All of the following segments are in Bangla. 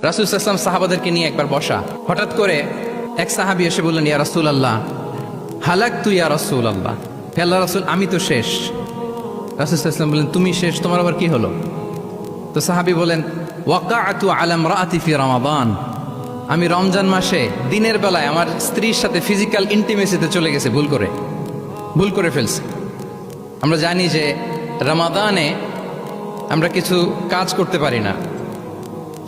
রাসূল সাল্লাল্লাহু আলাইহি ওয়াসাল্লাম সাহাবাদেরকে নিয়ে একবার বসা, হঠাৎ করে এক সাহাবী এসে বললেন, ইয়া রাসূলুল্লাহ হালাকতু ইয়া রাসূলুল্লাহ, হে আল্লাহর রাসূল আমি তো শেষ। রাসূল সাল্লাল্লাহু আলাইহি ওয়াসাল্লাম বললেন, তুমি শেষ, তোমার আবার কি হলো? তো সাহাবী বলেন, ওয়াকাআতু আলা ইমরাআতি ফি রমাদান, আমি রমজান মাসে দিনের বেলায় আমার স্ত্রীর সাথে ফিজিক্যাল ইন্টিমেসিতে চলে গেছে, ভুল করে ফেলছে। আমরা জানি যে রমাদানে আমরা কিছু কাজ করতে পারি না।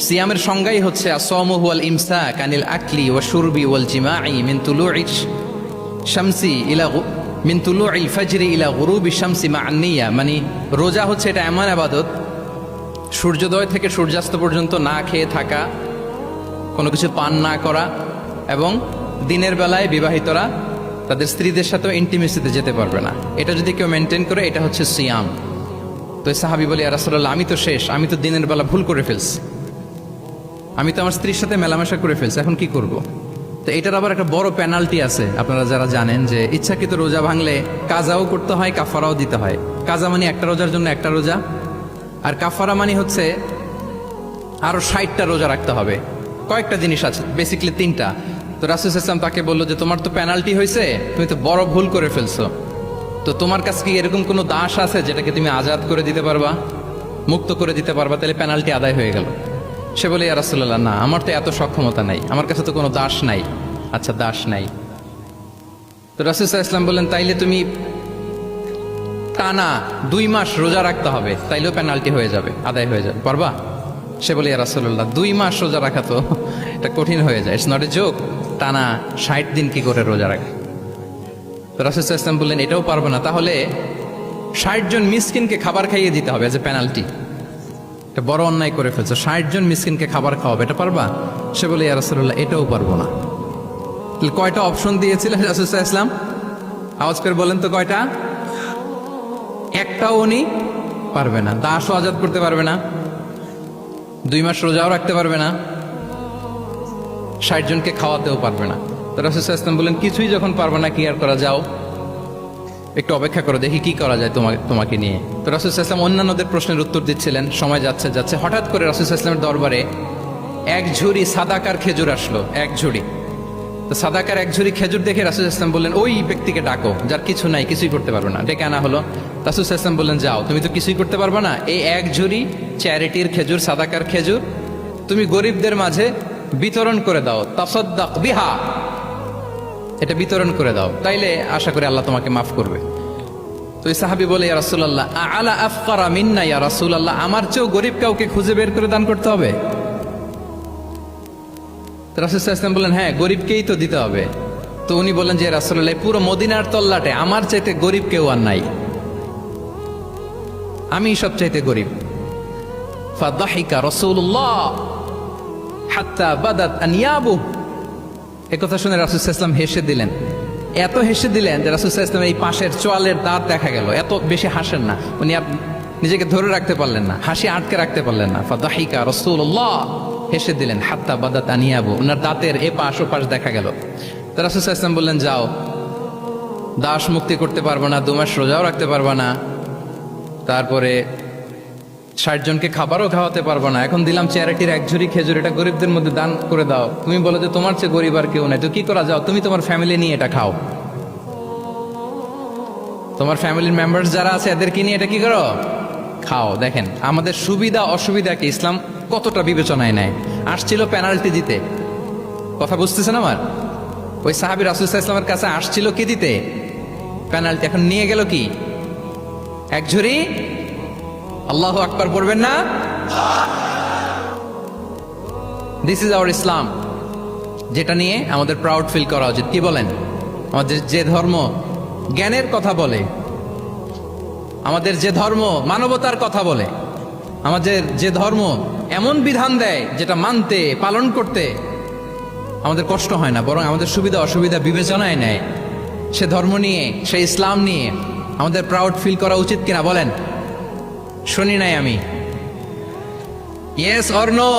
সিয়ামের সংজ্ঞাই হচ্ছে আসওমু হুয়াল ইমসাক আনিল আকলি ওয়া শুরবি ওয়াল জিমাই মিন তুলুইশ শামসি ইলা মিন তুলুইল ফাজরি ইলা গুরুবি শামসি মা আন-নিয়া, মানে রোজা হচ্ছে এটা এমন ইবাদত, সূর্যোদয় থেকে সূর্যাস্ত পর্যন্ত না খেয়ে থাকা, কোনো কিছু পান না করা, এবং দিনের বেলায় বিবাহিতরা তাদের স্ত্রীদের সাথেও ইন্টিমেসিতে যেতে পারবে না। এটা যদি কেউ মেনটেন করে, এটা হচ্ছে সিয়াম। তো সাহাবী বলে, ইয়া রাসূলুল্লাহ আমি তো শেষ, আমি তো দিনের বেলা ভুল করে ফেলছি, আমি তো আমার স্ত্রীর সাথে মেলামেশা করে ফেলছি, এখন কি করব? তো এটার আবার একটা বড় পেনাল্টি আছে। আপনারা যারা জানেন যে ইচ্ছাকৃত রোজা ভাঙলে কাজাও করতে হয়, কাফারাও দিতে হয়। কাজা মানে একটা রোজার জন্য একটা রোজা, আর কাফারা মানে হচ্ছে আরো 60টা রোজা রাখতে হবে। কয়েকটা জিনিস আছে, বেসিক্যালি 3টা। তো রাসূল সাল্লাল্লাহু আলাইহি ওয়াসাল্লাম তাকে বললো যে তোমার তো পেনাল্টি হয়েছে, তুমি তো বড় ভুল করে ফেলছো, তো তোমার কাছে কি এরকম কোনো দাস আছে যেটাকে তুমি আজাদ করে দিতে পারবা, মুক্ত করে দিতে পারবা, তাহলে পেনাল্টি আদায় হয়ে গেল। সে বলে, ইয়া রাসূলুল্লাহ না, আমার তো এত সক্ষমতা নাই, আমার কাছে তো কোনো দাস নাই। আচ্ছা দাস নাই। তো রাসূল সাল্লাল্লাহু আলাইহি ওয়াসাল্লাম বললেন, তাইলে তুমি টানা 2 মাস রোজা রাখতে হবে, তাইলেও পেনাল্টি হয়ে যাবে, আদায় হয়ে যাবে, পারবা? সে বলে, ইয়া রাসূলুল্লাহ 2 মাস রোজা রাখা তো এটা কঠিন হয়ে যায়, ইটস নট এ জোক, টানা 60 দিন কি করে রোজা রাখে? তো রাসূল সাল্লাল্লাহু আলাইহি ওয়াসাল্লাম বললেন, এটাও পারবে না, তাহলে 60 জন মিসকিনকে খাবার খাইয়ে দিতে হবে এজ এ পেনাল্টি। এটা বড় অন্যায় করে ফেলছো, 60 জন মিসকিনকে খাবার খাওয়াবে, এটা পারবা? সে বলে, ইয়া রাসূলুল্লাহ এটাও পারবো না। তাহলে কয়টা অপশন দিয়েছিলেন রাসূল সাল্লাল্লাহু আলাইহি ওয়াসাল্লাম? আওয়াজ করে বলেন তো কয়টা? একটাও উনি পারবে না। দাসও আজাদ করতে পারবে না, 2 মাস রোজাও রাখতে পারবে না, 60 জনকে খাওয়াতেও পারবে না। তো রাসূল সাল্লাল্লাহু আলাইহি ওয়াসাল্লাম বললেন, কিছুই যখন পারবে না, কি আর করা, যাও একটু অপেক্ষা করো, দেখি কি করা যায় তোমাকে নিয়ে। তো রাসূল সাল্লাল্লাহু আলাইহি ওয়াসাল্লাম অন্যান্যদের প্রশ্নের উত্তর দিচ্ছিলেন, সময় যাচ্ছে, হঠাৎ করে রাসূল সাল্লাল্লাহু আলাইহি ওয়াসাল্লামের দরবারে এক ঝুড়ি সাদাকার খেজুর আসলো, এক ঝুড়ি। তো সাদাকার এক ঝুড়ি খেজুর দেখে রাসূল সাল্লাল্লাহু আলাইহি ওয়াসাল্লাম বললেন, ওই ব্যক্তিকে ডাকো যার কিছু নাই, কিছুই করতে পারবে না। ডেকে আনা হলো। রাসূল সাল্লাল্লাহু আলাইহি ওয়াসাল্লাম বললেন, যাও, তুমি তো কিছুই করতে পারবে না, এই এক ঝুড়ি চ্যারিটির খেজুর, সাদাকার খেজুর তুমি গরিবদের মাঝে বিতরণ করে দাও, তাসাদ্দাক বিহা, এটা বিতরণ করে দাও, তাইলে আশা করি আল্লাহ তোমাকে মাফ করবে। তো এই সাহাবী বলে, ইয়া রাসূলুল্লাহ আলা আফকারা মিন্না ইয়া রাসূলুল্লাহ, আমার চেয়েও গরিব কাউকে খুঁজে বের করে দান করতে হবে? তো রাসূল সাল্লাল্লাহু আলাইহি ওয়াসাল্লাম বললেন, হ্যাঁ, গরিবকেই তো দিতে হবে। তো উনি বললেন যে, রাসূলুল্লাহ পুরো মদিনার তল্লাটে আমার চাইতে গরিব কেউ আর নাই, আমি সবচাইতে গরিব। ফাদাহিকা রাসূলুল্লাহ হাত্তা বাদাত আনিয়াবু, এই কথা শুনে রাসূল সাল্লাল্লাহু আলাইহি ওয়াসাল্লাম হেসে দিলেন। এত হেসে দিলেন যে রাসূল সাল্লাল্লাহু আলাইহি ওয়াসাল্লাম এই পাশের চোয়ালের দাঁত দেখা গেল। এত বেশি হাসেন না উনি, নিজেকে ধরে রাখতে পারলেন না, হাসি আটকে রাখতে পারলেন না। ফাদাহিকা রাসূলুল্লাহ, হেসে দিলেন। হাত্তা বাদাত আনিয়াবু, ওনার দাঁতের এপাশ ওপাশ দেখা গেল। তো রাসূল সাল্লাল্লাহু আলাইহি ওয়াসাল্লাম বললেন, যাও, দাস মুক্তি করতে পারবো না, 2 মাস রোজাও রাখতে পারবো না, তারপরে 60 জনকে খাবারও খাওয়াতে পারবো না, এখন দিলাম চ্যারিটির এক ঝুড়ি খেজুর, এটা গরিবদের মধ্যে দান করে দাও। তুমি বলো যে তোমার চেয়ে গরিব আর কেউ নাই, তো কি করা, যাও তুমি তোমার ফ্যামিলি নিয়ে এটা খাও, তোমার ফ্যামিলির মেম্বার্স যারা আছে এদেরকে নিয়ে এটা কি করো, খাও। দেখেন আমাদের সুবিধা অসুবিধাকে ইসলাম কতটা বিবেচনায় নেয়। আসছিল পেনাল্টি দিতে, কথা বুঝতেছেন আমার? ওই সাহাবী রাসূল সাল্লাল্লাহু আলাইহি ওয়াসাল্লামের কাছে আসছিল কি দিতে, পেনাল্টি। এখন নিয়ে গেল কি, এক ঝুড়ি। আল্লাহু আকবার পড়বেন না? দিস ইজ আওয়ার ইসলাম, যেটা নিয়ে আমাদের প্রাউড ফিল করা উচিত। কি বলেন? আমাদের যে ধর্ম জ্ঞানের কথা বলে, আমাদের যে ধর্ম মানবতার কথা বলে, আমাদের যে ধর্ম এমন বিধান দেয় যেটা মানতে পালন করতে আমাদের কষ্ট হয় না, বরং আমাদের সুবিধা অসুবিধা বিবেচনায় নেয়, সে ধর্ম নিয়ে, সে ইসলাম নিয়ে আমাদের প্রাউড ফিল করা উচিত কিনা বলেন? শুনি নাই আমি, ইয়েস অর নো?